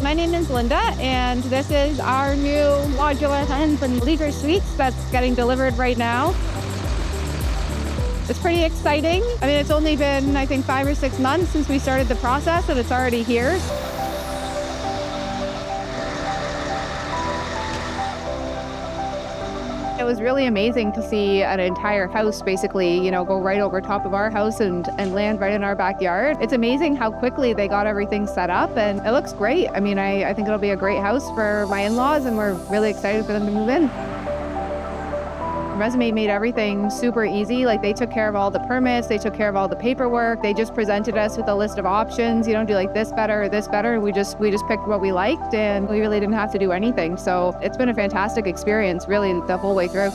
My name is Linda, and this is our new modular hens and leisure suites that's getting delivered right now. It's pretty exciting. I mean, it's only been, I think, 5 or 6 months since we started the process, and it's already here. It was really amazing to see an entire house basically, go right over top of our house and land right in our backyard. It's amazing how quickly they got everything set up, and it looks great. I mean, I think it'll be a great house for my in-laws, and we're really excited for them to move in. Resimate made everything super easy. Like, they took care of all the permits, they took care of all the paperwork. They just presented us with a list of options, do like this better or this better. We just picked what we liked, and we really didn't have to do anything. So it's been a fantastic experience really the whole way through.